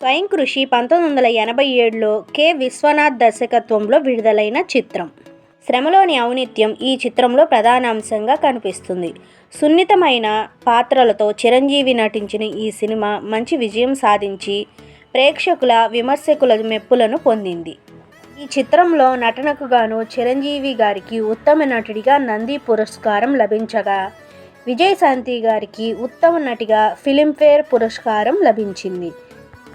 స్వయం కృషి 1987లో కె. విశ్వనాథ్ దర్శకత్వంలో విడుదలైన చిత్రం. శ్రమలోని ఔన్నత్యం ఈ చిత్రంలో ప్రధానాంశంగా కనిపిస్తుంది. సున్నితమైన పాత్రలతో చిరంజీవి నటించిన ఈ సినిమా మంచి విజయం సాధించి ప్రేక్షకుల, విమర్శకుల మెప్పులను పొందింది. ఈ చిత్రంలో నటనకు గాను చిరంజీవి గారికి ఉత్తమ నటుడిగా నంది పురస్కారం లభించగా, విజయశాంతి గారికి ఉత్తమ నటిగా ఫిలింఫేర్ పురస్కారం లభించింది.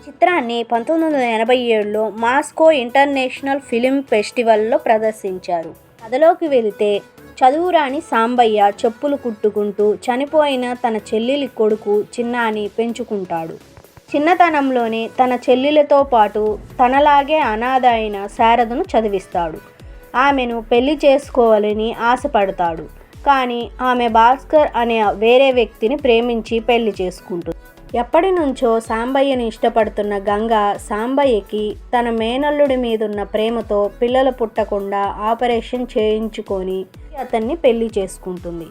చిత్రాన్ని 1987లో మాస్కో ఇంటర్నేషనల్ ఫిలిం ఫెస్టివల్లో ప్రదర్శించారు. కథలోకి వెళితే, చదువురాని సాంబయ్య చెప్పులు కుట్టుకుంటూ చనిపోయిన తన చెల్లెలి కొడుకు చిన్నాని పెంచుకుంటాడు. చిన్నతనంలోనే తన చెల్లెలతో పాటు తనలాగే అనాథ అయిన శారదను చదివిస్తాడు. ఆమెను పెళ్లి చేసుకోవాలని ఆశపడతాడు. కానీ ఆమె భాస్కర్ అనే వేరే వ్యక్తిని ప్రేమించి పెళ్లి చేసుకుంటుంది. ఎప్పటి నుంచో సాంబయ్యని ఇష్టపడుతున్న గంగ సాంబయ్యకి తన మేనల్లుడి మీదున్న ప్రేమతో పిల్లలు పుట్టకుండా ఆపరేషన్ చేయించుకొని అతన్ని పెళ్లి చేసుకుంటుంది.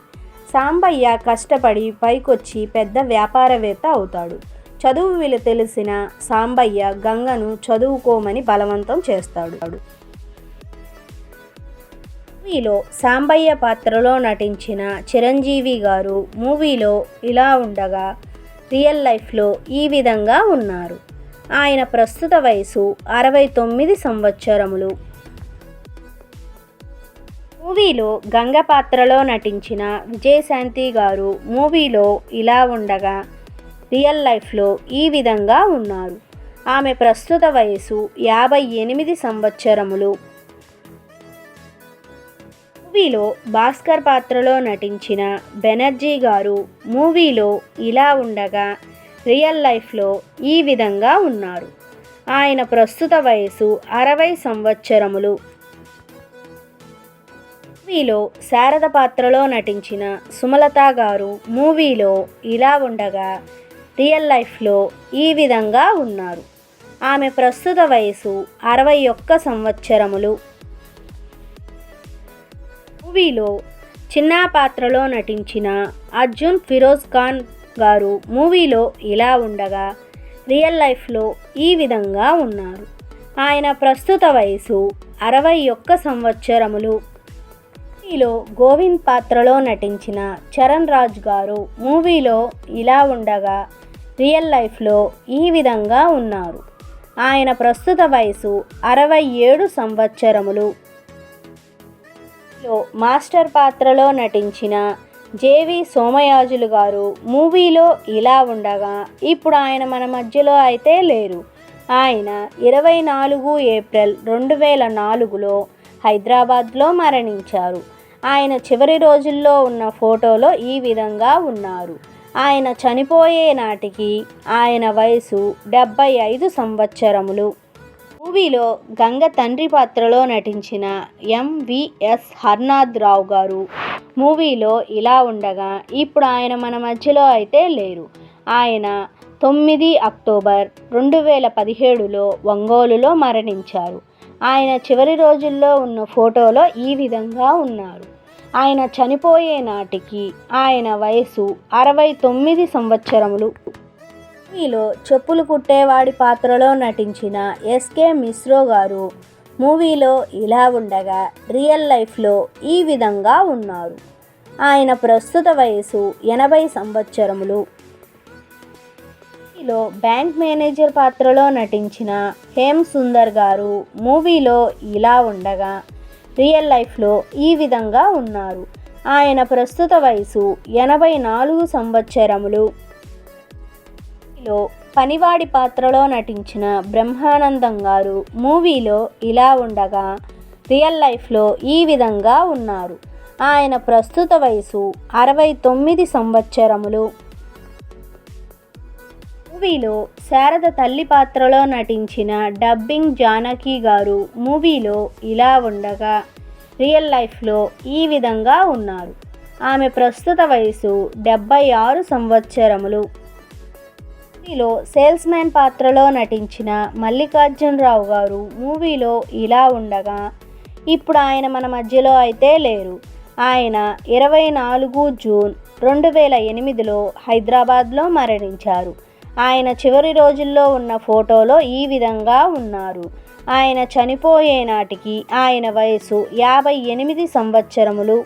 సాంబయ్య కష్టపడి పైకొచ్చి పెద్ద వ్యాపారవేత్త అవుతాడు. చదువు విలువ తెలిసిన సాంబయ్య గంగను చదువుకోమని బలవంతం చేస్తాడు. మూవీలో సాంబయ్య పాత్రలో నటించిన చిరంజీవి గారు మూవీలో ఇలా ఉండగా, రియల్ లైఫ్లో ఈ విధంగా ఉన్నారు. ఆయన ప్రస్తుత వయసు 69 సంవత్సరములు. మూవీలో గంగ పాత్రలో నటించిన విజయశాంతి గారు మూవీలో ఇలా ఉండగా, రియల్ లైఫ్లో ఈ విధంగా ఉన్నారు. ఆమె ప్రస్తుత వయసు 58 సంవత్సరములు. మూవీలో భాస్కర్ పాత్రలో నటించిన బెనర్జీ గారు మూవీలో ఇలా ఉండగా, రియల్ లైఫ్లో ఈ విధంగా ఉన్నారు. ఆయన ప్రస్తుత వయసు 60 సంవత్సరములు. మూవీలో శారద పాత్రలో నటించిన సుమలత గారు మూవీలో ఇలా ఉండగా, రియల్ లైఫ్లో ఈ విధంగా ఉన్నారు. ఆమె ప్రస్తుత వయసు 61 సంవత్సరములు. మూవీలో చిన్న పాత్రలో నటించిన అర్జున్ ఫిరోజ్ ఖాన్ గారు మూవీలో ఇలా ఉండగా, రియల్ లైఫ్లో ఈ విధంగా ఉన్నారు. ఆయన ప్రస్తుత వయసు 61 సంవత్సరములు. మూవీలో గోవింద్ పాత్రలో నటించిన చరణ్ రాజ్ గారు మూవీలో ఇలా ఉండగా, రియల్ లైఫ్లో ఈ విధంగా ఉన్నారు. ఆయన ప్రస్తుత వయసు 67 సంవత్సరములు. మాస్టర్ పాత్రలో నటించిన జేవి సోమయాజులు గారు మూవీలో ఇలా ఉండగా, ఇప్పుడు ఆయన మన మధ్యలో అయితే లేరు. ఆయన 24 ఏప్రిల్ 2004లో హైదరాబాద్లో మరణించారు. ఆయన చివరి రోజుల్లో ఉన్న ఫోటోలో ఈ విధంగా ఉన్నారు. ఆయన చనిపోయే నాటికి ఆయన వయసు 75 సంవత్సరములు. మూవీలో గంగ తండ్రి పాత్రలో నటించిన ఎంవిఎస్ హర్నాథ్ రావు గారు మూవీలో ఇలా ఉండగా, ఇప్పుడు ఆయన మన మధ్యలో అయితే లేరు. ఆయన 9 అక్టోబర్ 2017లో ఒంగోలులో మరణించారు. ఆయన చివరి రోజుల్లో ఉన్న ఫోటోలో ఈ విధంగా ఉన్నారు. ఆయన చనిపోయే నాటికి ఆయన వయసు 69 సంవత్సరములు. మూవీలో చెప్పులు కుట్టేవాడి పాత్రలో నటించిన ఎస్కే మిశ్రో గారు మూవీలో ఇలా ఉండగా, రియల్ లైఫ్లో ఈ విధంగా ఉన్నారు. ఆయన ప్రస్తుత వయసు 80 సంవత్సరములు. మూవీలో బ్యాంక్ మేనేజర్ పాత్రలో నటించిన హేమ్ సుందర్ గారు మూవీలో ఇలా ఉండగా, రియల్ లైఫ్లో ఈ విధంగా ఉన్నారు. ఆయన ప్రస్తుత వయసు 84 సంవత్సరములు. పనివాడి పాత్రలో నటించిన బ్రహ్మానందం గారు మూవీలో ఇలా ఉండగా, రియల్ లైఫ్లో ఈ విధంగా ఉన్నారు. ఆయన ప్రస్తుత వయసు 69 సంవత్సరములు. మూవీలో శారద తల్లి పాత్రలో నటించిన డబ్బింగ్ జానకి గారు మూవీలో ఇలా ఉండగా, రియల్ లైఫ్లో ఈ విధంగా ఉన్నారు. ఆమె ప్రస్తుత వయసు 76 సంవత్సరములు. మూవీలో సేల్స్ మ్యాన్ పాత్రలో నటించిన మల్లికార్జునరావు గారు మూవీలో ఇలా ఉండగా, ఇప్పుడు ఆయన మన మధ్యలో అయితే లేరు. ఆయన 24 జూన్ 2008లో హైదరాబాద్లో మరణించారు. ఆయన చివరి రోజుల్లో ఉన్న ఫోటోలో ఈ విధంగా ఉన్నారు. ఆయన చనిపోయే నాటికి ఆయన వయసు 58 సంవత్సరములు.